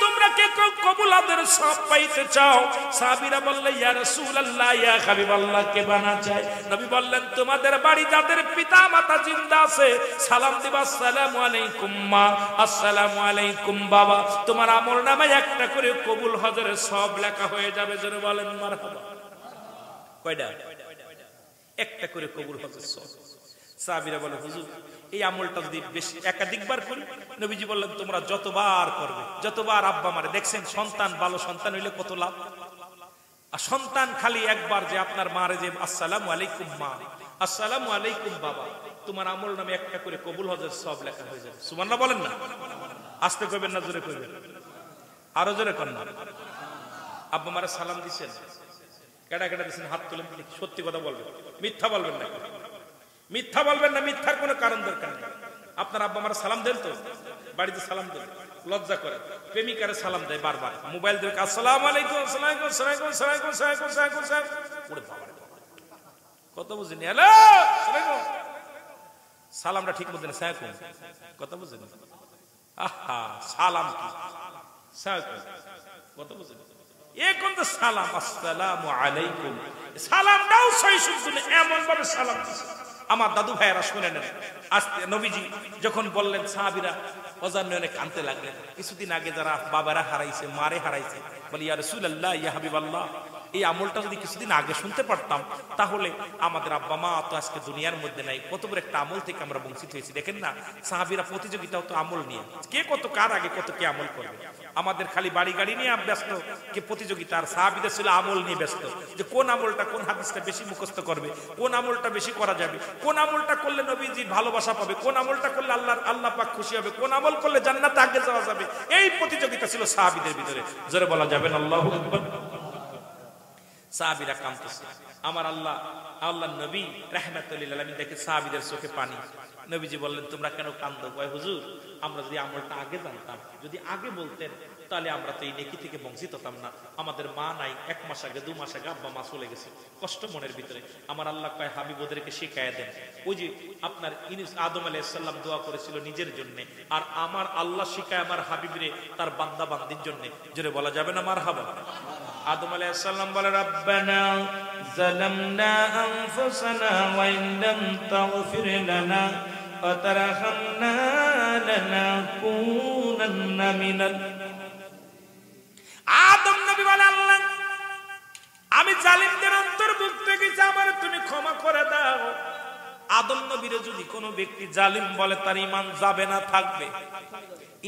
তোমরা কে কবুলাদের সব পাইতে চাও? সাহাবীরা বললেন, ইয়া রাসূলুল্লাহ, ইয়া হাবিবাল্লাহ, কে বানা চায়? নবী বললেন, তোমাদের বাড়ি যাদের পিতা মাতা জিন্দা আছে, সালাম দিবা, আসসালামু আলাইকুম মা, আসসালামু আলাইকুম বাবা। তোমার আমল নামায় একটা করে কবুল হজরের সব লেখা হয়ে যাবে। জোরে বলেন মারহাবা। কয়টা? একটা করে কবুল হজরের সব। সাহাবীরা বলে, হুজুর, এই আমলটা যদি বেশি একাধিকবার করি? নবীজি বললেন, তোমরা যতবার করবে, যতবার আব্বা মারে দেখছেন, সন্তান ভালো সন্তান হইলে কত লাভ। আর সন্তান খালি একবার যে আপনার মারে যে আসসালামু আলাইকুম মা, আসসালামু আলাইকুম বাবা, তোমার আমল নামে একটা করে কবুল হজরের সব লেখা হয়ে যাবে। সুবহানাল্লাহ বলেন না? আস্তে কইবেন না, জোরে কইবেন? আরো জোরে কর না। আব্বা মারে সালাম দিছেন, কেডা কেডা দিছেন? হাত তুলেন। সত্যি কথা বলবেন, মিথ্যা বলবেন না। মিথ্যা বলবেন না, মিথ্যার কোনো কারণ দরকার নেই। আপনার আব্বা মারা সালাম দেন তো? বাড়িতে সালাম দেন, লজ্জা করে। প্রেমিকারে সালাম দেয় বারবার, মোবাইল দিয়ে আসসালামু আলাইকুম, আসসালামু আলাইকুম, আসসালামু আলাইকুম, ওরে বাবা রে বাবা, কত বুঝেনি? হ্যালো আসসালামু, সালামটা ঠিক মতো না, সালাম কত বুঝেনি? আহা, সালাম কি সালাম কত বুঝেনি? এ কোন তো সালাম, আসসালামু আলাইকুম, সালামটাও সহি শুদ্ধ এমন ভাবে সালাম দিছে। আমার দাদু ভাইয়েরা শুনে নেন, আজকে নবীজি যখন বললেন, সাহাবীরা অজান্তে অনেক কাঁদতে লাগলেন। কিছুদিন আগে যারা বাবারা হারাইছে, মারে হারাইছে, বলি ইয়া রাসূলুল্লাহ, ইয়া হাবিবাল্লাহ, এই আমলটা যদি কিছুদিন আগে শুনতে পারতাম, তাহলে আমাদের আব্বা মা তো আজকে দুনিয়ার মধ্যে নাই। কত বড় একটা আমল থেকে আমরা বঞ্চিত হয়েছি। দেখেন না, সাহাবীরা প্রতিযোগিতাও তো আমল নিয়ে, কে কত কার আগে কত কে আমল করবে। আমাদের খালি বাড়ি গাড়ি নিয়ে ব্যস্ত, কে প্রতিযোগিতা। আর সাহাবীদের ছিল আমল নিয়ে ব্যস্ত, যে কোন আমলটা, কোন হাদিসটা বেশি মুখস্থ করবে, কোন আমলটা বেশি করা যাবে, কোন আমলটা করলে নবীজির ভালোবাসা পাবে, কোন আমলটা করলে আল্লাহ পাক খুশি হবে, কোন আমল করলে জান্নাতে আগে যাওয়া যাবে। এই প্রতিযোগিতা ছিল সাহাবীদের ভিতরে। জোরে বলা যাবে না আল্লাহু আকবার? সাহাবীরা কাঁদতেছে। আমার আল্লাহ নবী রাহমাতুল লিল আলামিন দেখে সাহাবীদের চোখে পানি। নবীজি বললেন, তোমরা কেন কাঁদো? কয়, হুজুর, আমরা যদি আমলটা আগে জানতাম, যদি আগে বলতেন, তাহলে আমরা তো এই নেকি থেকে বঞ্চিত হতাম না। আমাদের মা নাই, 1 মাস আগে 2 মাস আগে আব্বা মা চলে গেছে, কষ্ট মনের ভিতরে। আমার আল্লাহ কয়, হাবিব ওদেরকে শিখাইয়া দেন। ওই যে আপনার আদম আলাইহিস সালাম দোয়া করেছিল নিজের জন্য, আর আমার আল্লাহ শিখায় আমার হাবিবরে তার বান্দা বান্দির জন্য। জোরে বলা যাবে না মারহাবা? আদম আলাইহিস সালাম বলে, রব্বানা যালামনা আনফুসানা ওয়া ইন লাম তাগফির লানা ওয়া তারহামনা লানাকুনান্না মিনাল। আদম নবী বলে, আল্লাহ, আমি জালিমদের অন্তর্ভুক্ত গেছি, আমার তুমি ক্ষমা করে দাও। আদম নবীর যদি কোনো ব্যক্তি জালিম বলে, তার ঈমান যাবে না, থাকবে?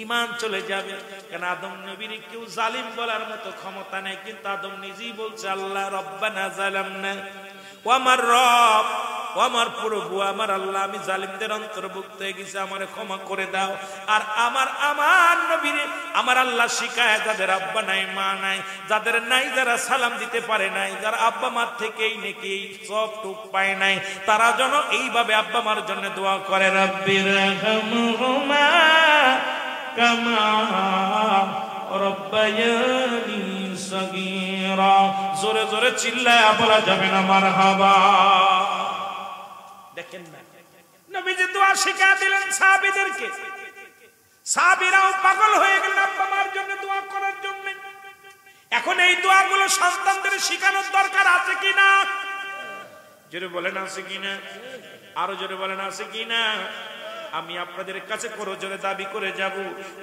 ঈমান চলে যাবে। কারণ আদম নবীর কেউ জালিম বলার মতো ক্ষমতা নেই। কিন্তু আদম নিজেই বলছে, আল্লাহ রব্বানা যালামনা, ও আমার রব, ও আমার প্রভু, আমার আল্লাহ, আমি জালিমদের অন্তর্ভুক্ত হয়ে গেছি, আমারে ক্ষমা করে দাও। আর আমার নবীরে আমার আল্লাহ শিখায়, যাদের আব্বা নাই মা নাই, যাদের নাই, যারা সালাম দিতে পারে নাই, যারা আব্বা মার থেকেই নাকি সব টুক পায় নাই, তারা যেন এইভাবে আব্বা মার জন্য দোয়া করে, রব্বির রহমহুমা কামা রব্বায়ানি সগীরা। জোরে জোরে চিল্লায়া বলা যাবে না মারহাবা? দেখেন না, নবীজি দোয়া শিখিয়ে দিলেন সাহাবীদেরকে। সাহাবীরাও পাগল হয়ে গেলেন আব্বা মার জন্য দোয়া করার জন্য। এখন এই দোয়াগুলো সন্তানদের শেখানোর দরকার আছে কিনা? জোরে বলেন আছে কিনা? আরো জোরে বলেন আছে কিনা? আমি আপনাদের কাছে করো জোরে দাবি করে যাব,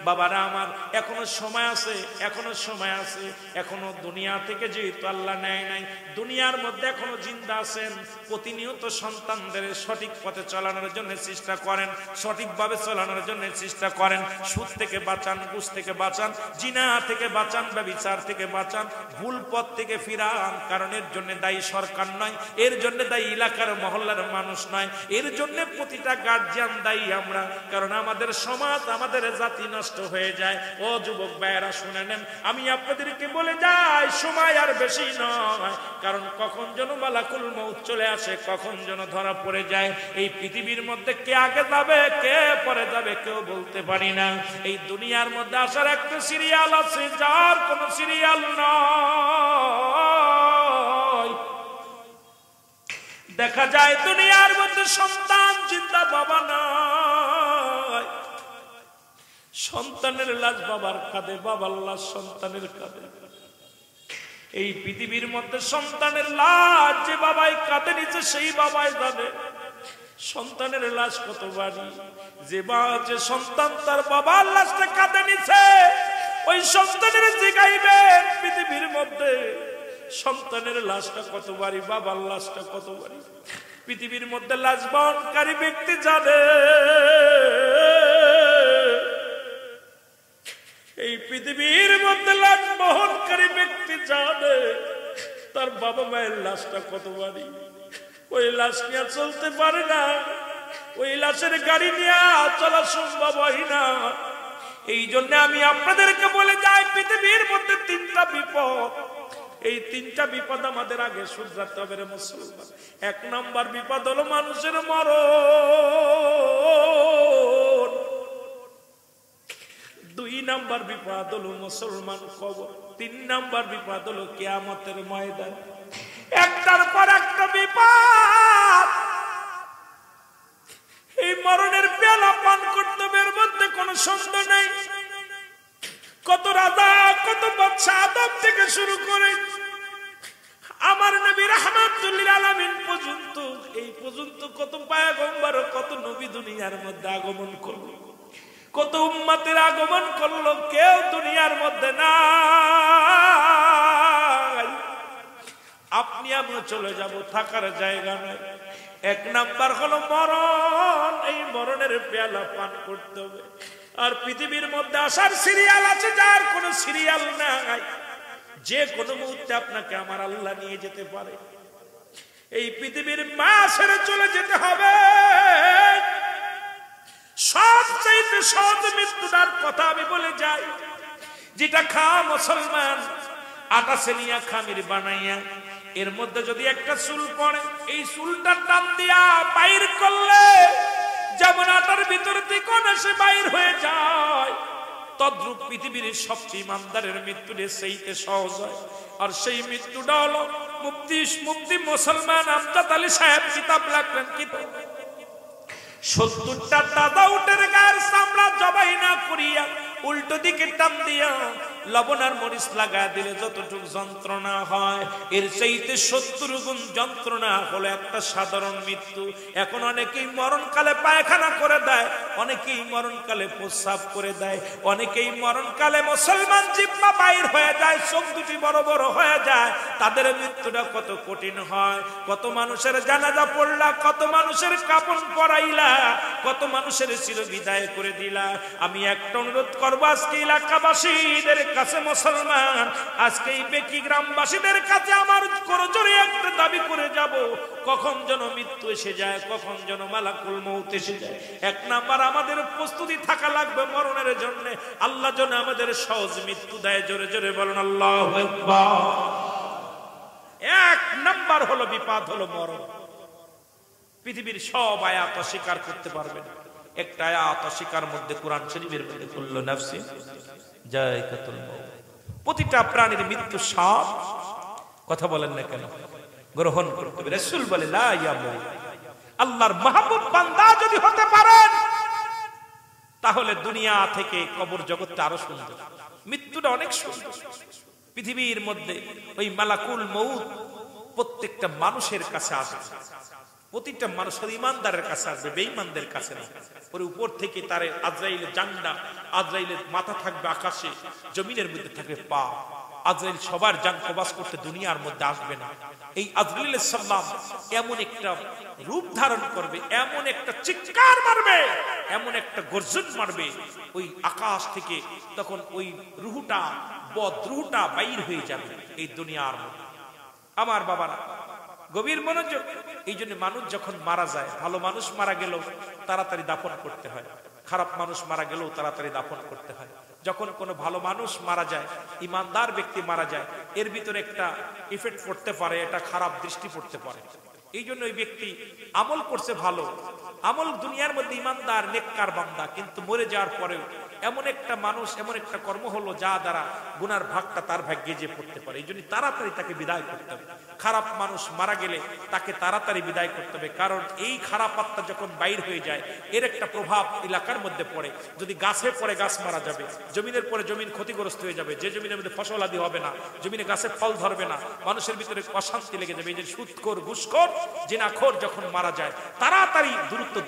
বাবারা আমার, এখনো সময় আছে, এখনো সময় আছে। এখনো দুনিয়া থেকে যেহেতু আল্লাহ নেয় নাই, দুনিয়ার মধ্যে এখনো জিন্দা আছেন। প্রতিনিয়ত সন্তানদের সঠিক পথে চালানোর জন্য চেষ্টা করেন, সঠিকভাবে চালানোর জন্য চেষ্টা করেন। সুদ থেকে বাঁচান, ঘুষ থেকে বাঁচান, জিনা থেকে বাঁচান, ব্যভিচার থেকে বাঁচান, ভুল পথ থেকে ফিরান। কারণ এর জন্য দায়ী সরকার নয়, এর জন্য দায়ী এলাকার মহল্লার মানুষ নয়, এর জন্য প্রতিটা গার্জিয়ান দায়ী আমরা। কারণ আমাদের সমাজ, আমাদের জাতি নষ্ট হয়ে যায়। ও যুবক ভাইয়েরা শুনে নেন, আমি আপনাদেরকে বলে যাই, সময় আর বেশি নয়। কারণ কখন যেন মালাকুল মউত চলে আসে, কখন যেন ধরা পড়ে যায়। এই পৃথিবীর মধ্যে কে আগে যাবে, কে পরে যাবে, কেউ বলতে পারি না। এই দুনিয়ার মধ্যে আসার একটা সিরিয়াল আছে, যার কোনো সিরিয়াল নয়। দেখা যায় দুনিয়ার মধ্যে সন্তান জিন্দা, বাবা নাই। সন্তানের লাশ বাবার কাঁধে, বাবার লাশ সন্তানের কাঁধে। এই পৃথিবীর মধ্যে সন্তানের লাশ যে বাবাই কাঁধে নিচে, সেই বাবাই জানে সন্তানের লাশ কত ভারী। যে সন্তান তার বাবার লাশটা কাঁধে নিচে, ওই সন্তানের জিগাইবেন পৃথিবীর মধ্যে সন্তানের লাশটা কত ভারী, বাবার লাশটা কত ভারী। পৃথিবীর মধ্যে লাশ বহনকারী ব্যক্তি জানে, এই পৃথিবীর মধ্যে লাশ বহনকারী ব্যক্তি জানে তার বাবা মায়ের লাশটা কত ভারী। ওই লাশ নিয়ে চলতে পারে না, ওই লাশের গাড়ি নিয়ে চলা সম্ভব হয় না। এই জন্য আমি আপনাদেরকে বলে যাই, পৃথিবীর মধ্যে 3টা বিপদ। এই 3টা বিপদ আমাদের আগে শুধরাতে হবে রে মুসলমান। 1 নম্বর বিপদ হলো মানুষের মরণ। 2 নম্বর বিপদ হলো মুসলমান কবর। 3 নম্বর বিপদ হলো কিয়ামতের ময়দান। একটার পর একটা বিপদ। এই মরণের পেয়ালা পান করতে হবে, এর মধ্যে কোনো সন্দেহ নেই। কত রাজা, কত বাদশা, আদম থেকে শুরু করে আমার নবী রাহমাতুল লিল আলামিন পর্যন্ত, এই পর্যন্ত কত পয়গম্বর, কত নবী দুনিয়ার মধ্যে আগমন করলো, কত উম্মতের আগমন করলো, কেউ দুনিয়ার মধ্যে নাই। আপনি আমিও চলে যাব, থাকার জায়গা নাই। 1 নাম্বার হলো মরণ। এই মরণের পেয়ালা পান করতে হবে। আর পৃথিবীর মধ্যে আসার সিরিয়াল আছে, যার কোনো সিরিয়াল নাই। যে কোনো মুহূর্তে আপনাকে আমার আল্লাহ নিয়ে যেতে পারে। এই পৃথিবীর মা ছেড়ে চলে যেতে হবে। সবচাইতে সহজ মৃত্যুটার কথা আমি বলে যাই, যেটা খা মুসলমান, আটা সেনিয়া খামির বানাইয়া এর মধ্যে যদি একটা চুল পড়ে, এই চুলটা টান দিয়া বাইর করলে যেমন আটার ভিতর থেকে অনাসে বাইর হয়ে যায়, তদ্রূপ পৃথিবীর সবচেয়ে ইমানদারের মৃত্যুটা সেইতে সহজ হয়। আর সেই মৃত্যুটা হলো মুফতি মুসলমান আমজাদ আলী সাহেব কিতাব লিখলেন, কি 70টা দাদা উটের গায়ের চামড়া জবাই না করিয়া উল্টো দিকে টান দিয়া লবণ আর মরিচ লাগা দিলে যতটুকু যন্ত্রণা হয়, এর চাইতে 70 গুণ যন্ত্রণা হলো একটা সাধারণ মৃত্যু। এখন অনেকেই মরণকালে পায়খানা করে দেয়, অনেকেই মরণকালে প্রস্রাব করে দেয়, অনেকেই মরণকালে মুসলমান জিহ্বা বাইর হয়ে যায়, চোখ দুটি বড় বড় হয়ে যায়। তাদের মৃত্যুটা কত কঠিন হয়। কত মানুষের জানাজা পড়লা, কত মানুষের কাফন পরাইলা, কত মানুষের চির বিদায় করে দিলা। আমি একটা অনুরোধ করবো আজকে এলাকাবাসীদের কাছে, মুসলমান আজকে এই বেকি গ্রামবাসীদের কাছে আমার করজোরে একটা দাবি করে যাব, কখন যেন মৃত্যু এসে যায়, কখন যেন মালাকুল মউত এসে যায়। এক নাম্বার আমাদের প্রস্তুতি থাকা লাগবে মরণের জন্য। আল্লাহ যেন আমাদের সহজ মৃত্যু দেয়। জোরে জোরে বলেন আল্লাহু আকবার। এক নাম্বার হলো বিপদ হলো মরণ। পৃথিবীর সব আয়াত অস্বীকার করতে পারবে না, একটা আয়াত অস্বীকার মধ্যে কোরআন শরীফের মধ্যে কুল্লু নাফসিন যায়কাতুল মউত, প্রতিটা প্রাণীর মৃত্যু সব। কথা বলেন না কেন? গ্রহণ করতে হবে। রাসূল বলে লা ইয়ামুত। আল্লাহর মাহবুব বান্দা যদি হতে পারেন তাহলে দুনিয়া থেকে কবর জগৎটা আরো সুন্দর, মৃত্যুটা অনেক সুন্দর। পৃথিবীর মধ্যে ওই মালাকুল মউত প্রত্যেকটা মানুষের কাছে আসবে, প্রতিটা মানুষের ইমানদারের কাছে আসবে, বেঈমানদের কাছে না। পরে উপর থেকে তার আজরাইলের জান্ডা, আজরাইলের মাথা থাকবে আকাশে, জমিনের মধ্যে থাকবে পা। আজরাইল সবার জান কবাস করতে দুনিয়ার মধ্যে আসবে না। এই আজরাইলের সাল্লাম এমন একটা রূপ ধারণ করবে, এমন একটা চিৎকার মারবে, এমন একটা গর্জন মারবে ওই আকাশ থেকে, তখন ওই রুহটা বদরুহটা বাইর হয়ে যাবে এই দুনিয়ার মধ্যে। আমার বাবারা গভীর মনোযোগ। এই জন্য মানুষ যখন মারা যায়, ভালো মানুষ মারা গেলেও তাড়াতাড়ি দাফন করতে হয়, খারাপ মানুষ মারা গেলেও তাড়াতাড়ি দাফন করতে হয়। যখন কোনো ভালো মানুষ মারা যায়, ইমানদার ব্যক্তি মারা যায়, এর ভিতরে একটা ইফেক্ট পড়তে পারে, এটা খারাপ দৃষ্টি পড়তে পারে। এই জন্য ওই ব্যক্তি আমল করছে ভালো, আমল দুনিয়ার মধ্যে ইমানদার নেককার বান্দা, কিন্তু মরে যাওয়ার পরেও এমন একটা মানুষ, এমন একটা কর্ম হলো যা দ্বারা গুনার ভাগটা তার ভাগ্যে যে পড়তে পারে। এই জন্য তাড়াতাড়ি তাকে বিদায় করতে হবে। খারাপ মানুষ মারা গেলে তাকে তাড়াতাড়ি বিদায় করতে হবে, কারণ এই খারাপ আত্মা যখন বাইর হয়ে যায় এর একটা প্রভাব এলাকার মধ্যে পড়ে। যদি গাছে পড়ে গাছ মারা যাবে, জমিনের পরে জমিন ক্ষতিগ্রস্ত হয়ে যাবে, যে জমিনের মধ্যে ফসল আদি হবে না, জমিনে গাছের ফল ধরবে না, মানুষের ভিতরে অশান্তি লেগে যাবে। এই যে সুদখোর, ঘুষখোর, জিনাখোর যখন মারা যায় তাড়াতাড়ি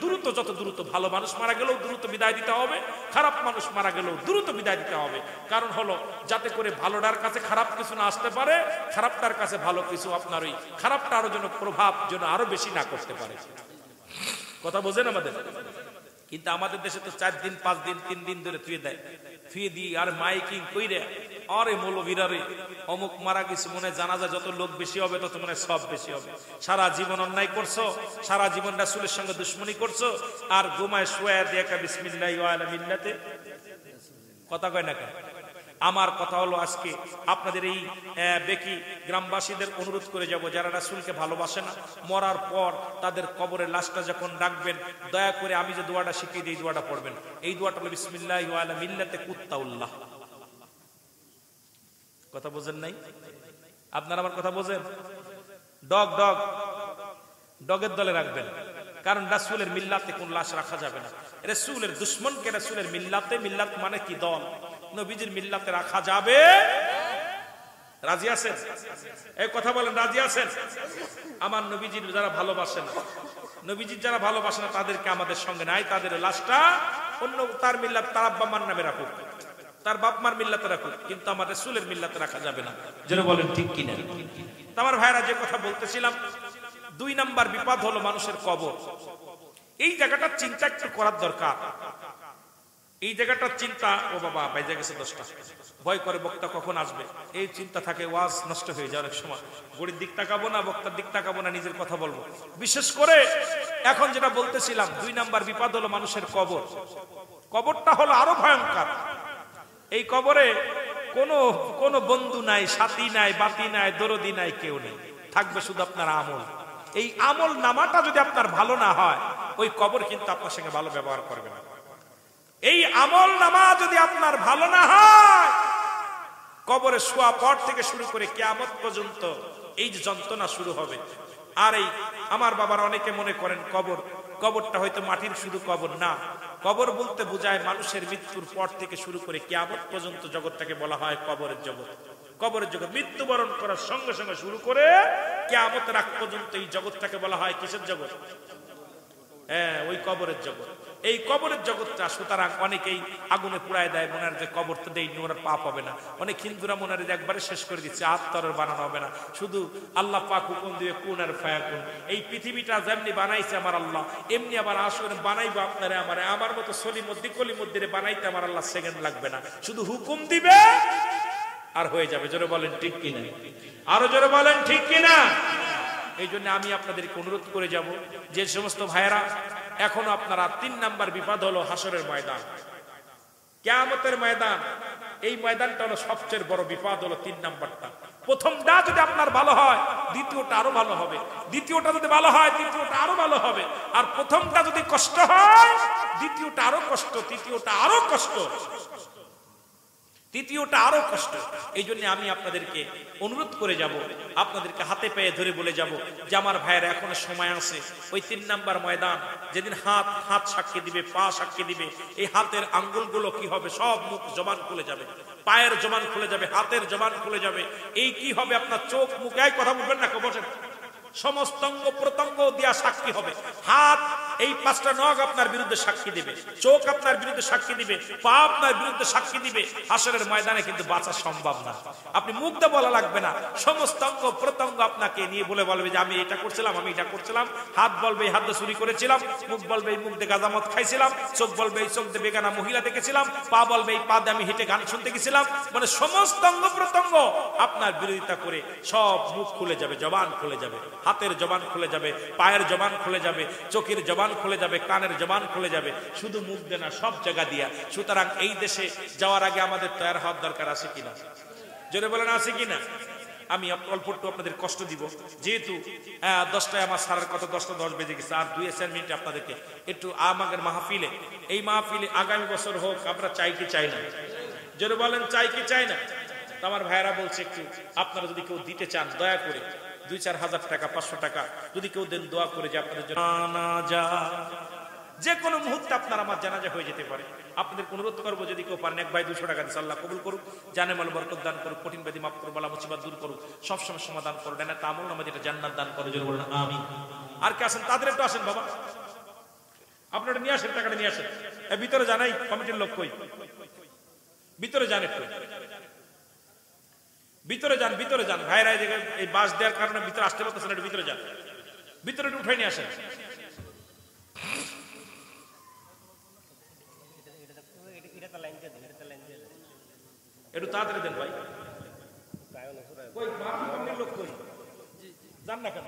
দ্রুত যত দ্রুত, ভালো মানুষ মারা গেলেও দ্রুত বিদায় দিতে হবে, খারাপ মানুষ মারা গেলেও দ্রুত বিদায় দিতে হবে। কারণ হলো যাতে করে ভালোটার কাছে খারাপ কিছু না আসতে পারে, খারাপটার কাছে ভালো কিছু আপনার ওই খারাপটা আরো যেন প্রভাব যেন আরো বেশি না করতে পারে। কথা বোঝেন আমাদের? কিন্তু আমাদের দেশে তো 4 দিন 5 দিন 3 দিন ধরে থুয়ে দেয়, থুয়ে দিয়ে আর মাইকিং কইরে, আরে মৌলবীরারে অমুক মারা গেছে, মনে জানাজা যত লোক বেশি হবে তত মনে সব বেশি হবে। সারা জীবন অন্যায় করছো, সারা জীবন রাসূলের সঙ্গে দুশমনি করছো, আর ঘুমায় শুয়ে দিয়ে একটা বিসমিল্লাহি ওয়া আলা মিল্লাতে। কথা কয় না কেন? আমার কথা হলো আজকে আপনাদের এই বেকি গ্রামবাসীদের অনুরোধ করে যাব, যারা রাসূলকে ভালোবাসে না, মরার পর তাদের কবরের লাশটা যখন রাখবেন, দয়া করে আমি যে দোয়াটা শিখিয়ে দিই, এই দোয়াটা পড়বেন। এই দোয়াটা হলো বিসমিল্লাহি ওয়া আলা মিল্লাতে কুত্তাউল্লাহ। কথা বোঝেন নাই? আপনারা আমার কথা বোঝেন? ডগের দলে রাখবেন, কারণ রাসূলের মিল্লাতে কোন লাশ রাখা যাবে না। রাসূলের দুশমনকে রাসূলের মিল্লাতে, মিল্লাত মানে কি? দল। নবীজির মিল্লাতে রাখা যাবে। রাজি আছেন? এই কথা বলেন, রাজি আছেন? আমার নবীজির যারা ভালোবাসেন, নবীজির যারা ভালোবাসে না তাদেরকে আমাদের সঙ্গে নাই, তাদের লাশটা অন্য তার মিল্লাত, তার আব্বা মার নামে রাখুক, তার বাপ মার মিল্লাতে রাখুক, কিন্তু আমার রাসূলের মিল্লাতে রাখা যাবে না। যেন বলেন ঠিক কিনা? আমার ভাইরা যে কথা বলতেছিলাম, 2 নাম্বার বিপদ হলো মানুষের কবর। এই জায়গাটা চিন্তা একটু করার দরকার। এই জায়গাটার চিন্তা, ও বাবা বাইজা গেছে 10টা, ভয় করে বক্তা কখন আসবে, এই চিন্তা থাকে, ওয়াজ নষ্ট হয়ে যায় অনেক সময়। গড়ির দিক তাকাবো না, বক্তার দিক তাকাবো না, নিজের কথা বলবো। বিশেষ করে এখন যেটা বলতেছিলাম, 2 নাম্বার বিপদ হলো মানুষের কবর। কবরটা হলো আরো ভয়ঙ্কর। এই কবরে কোনো বন্ধু নাই, সাথী নাই, বাতি নাই, দরদি নাই, কেউ নেই। থাকবে শুধু আপনার আমল। এই আমল নামাটা যদি আপনার ভালো না হয়, ওই কবর কিন্তু আপনার সঙ্গে ভালো ব্যবহার করবে না। এই আমল নামা যদি আপনার ভালো না হয়, কবরে শোয়া পর থেকে শুরু করে কিয়ামত পর্যন্ত এই যে যন্ত্রণা শুরু হবে। আর এই আমার বাবার অনেকে মনে করেন কবরটা হয়তো মাটির শুধু কবর না, কবর বলতে বোঝায় মানুষের মৃত্যুর পর থেকে শুরু করে কিয়ামত পর্যন্ত জগৎটাকে বলা হয় কবরের জগৎ। কবরের জগৎ মৃত্যুবরণ করার সঙ্গে সঙ্গে শুরু করে কিয়ামতের আগ পর্যন্ত এই জগৎটাকে বলা হয় কিসের জগৎ? হ্যাঁ, ওই কবরের জগৎ। এই কবরের জগৎটা সুতরাং অনেকেই আগুনে পুড়ায় দেয়, মনে হয় যে কবর তো দেয়নি, ওরা পাপ হবে না। অনেক হিন্দুরা মনে হয় একবারে শেষ করে দিচ্ছে, আত্মার বানানো হবে না, শুধু আল্লাহ পাক হুকুম দিয়ে কুন আর ফায়াকুন। এই পৃথিবীটা যেমনি বানাইছে আমার আল্লাহ, এমনি আবার আসলে বানাইবো আপনারে আমারে। আমার মতো সলি মধ্যে কলি মধ্যে বানাইতে আমার আল্লাহ সেকেন্ড লাগবে না, শুধু হুকুম দিবে আর হয়ে যাবে। জোরে বলেন ঠিক কিনা? আরো জোরে বলেন ঠিক কিনা? এই জন্য আমি আপনাদেরকে অনুরোধ করে যাব, যে সমস্ত ভাইয়েরা এখনো আপনারা 3 নাম্বার বিপদ হলো হাসরের ময়দান, কিয়ামতের ময়দান। এই ময়দানটা হলো সবচেয়ে বড় বিপদ, হলো 3 নাম্বারটা। প্রথমটা যদি আপনার ভালো হয়, দ্বিতীয়টা আরো ভালো হবে, দ্বিতীয়টা যদি ভালো হয়, তৃতীয়টা আরো ভালো হবে, আর প্রথমটা যদি কষ্ট হয়, দ্বিতীয়টা আরো কষ্ট, তৃতীয়টা আরো কষ্ট, তৃতীয়টা আরো কষ্ট। এই জন্য আমি আপনাদেরকে অনুরোধ করে যাব, আপনাদেরকে হাতে পায়ে ধরে বলে যাব যে আমার ভাইয়েরা এখনো সময় আছে। ওই 3 নাম্বার ময়দান, যেদিন হাত সাক্ষী দিবে, পা সাক্ষী দিবে, এই হাতের আঙ্গুলগুলো কি হবে? সব মুখ জবান খুলে যাবে, পায়ের জবান খুলে যাবে, হাতের জবান খুলে যাবে। এই কি হবে? আপনার চোখ মুখ, এই কথা বলবেন না, বসেন, সমস্ত অঙ্গ প্রত্যঙ্গ দিয়া সাক্ষী হবে। হাত, এই 5টা নখ আপনার বিরুদ্ধে সাক্ষী দিবে, চোখ আপনার বিরুদ্ধে সাক্ষী দিবে, পা আপনার বিরুদ্ধে সাক্ষী দিবে। হাসরের ময়দানে কিন্তু বাঁচা সম্ভব না। আপনি মুখ দিয়ে বলা লাগবে না, সমস্ত অঙ্গ প্রত্যঙ্গ আপনাকে নিয়ে বলবে যে আমি এটা করছিলাম, আমি এটা করছিলাম। হাত বলবে এই হাত দিয়ে চুরি করেছিলাম, মুখ বলবে এই মুখ দিয়ে গাঁজামদ খাইছিলাম, চোখ বলবে এই চোখ দিয়ে বেগানা মহিলা দেখেছিলাম, পা বলবে এই পা দিয়ে আমি হেঁটে গান শুনতে গেছিলাম। মানে সমস্ত অঙ্গ প্রত্যঙ্গ আপনার বিরোধিতা করে সব মুখ খুলে যাবে, জবান খুলে যাবে, হাতের জবান খুলে যাবে, পায়ের জবান খুলে যাবে, চোখের জবান খুলে যাবে, কানের জবান খুলে যাবে, শুধু মুখ দেনা, সব জায়গা দিয়া। সুতরাং এই দেশে যাওয়ার আগে আমাদের তৈরি হওয়ার দরকার আছে কিনা? জোরে বলেন, আছে কিনা? আমি অল্প একটু আপনাদের কষ্ট দিব, যেহেতু 10টায় আমার সারার কথা, 10:10 বেজে গেছে, আর 2-4 মিনিট আপনাদেরকে একটু আমাদের মাহফিলে, এই মাহফিলে আগামী বছর হোক, আমরা চাই কি চাই না? জোরে বলেন, চাই কি চাই না? তো আমার ভাইয়েরা বলছে একটু আপনারা যদি কেউ দিতে চান, দয়া করে 2-4 হাজার টাকা, 500 টাকা যদি কেউ দেন, দোয়া করে যে আপনাদের জানাজা যে কোনো মুহূর্তে আপনার আমার জানাজা হয়ে যেতে পারে। আপনাদের অনুরোধ করবো, যদি কেউ পারেন, 1 ভাই 200 টাকা দিচ্ছে, আল্লাহ কবুল করুক, জানে মাল বরকত দান করুক, কঠিন ব্যাধি মাফ করুক, বালা মুসিবত দূর করুক, সবসময় সমাধান করুক, না তামুল নামে যেটা জান্নাত দান করে, জোরে বলেন আমিন। আর কে আসেন? তাদের একটু আসেন বাবা, আপনারা নিয়ে আসেন, টাকাটা নিয়ে আসেন। ভিতরে জানাই কমিটির লোক কই, ভিতরে যান, একটু ভিতরে যান, ভিতরে যান ভাইরা। এই বাস দেওয়ার কারণে ভিতরে আসতে পারতেছেন, একটু ভিতরে যান, ভিতরে উঠাই নিয়ে আসেন। একটু তাড়াতাড়ি দেন ভাই, লোক কই, যান না কেন?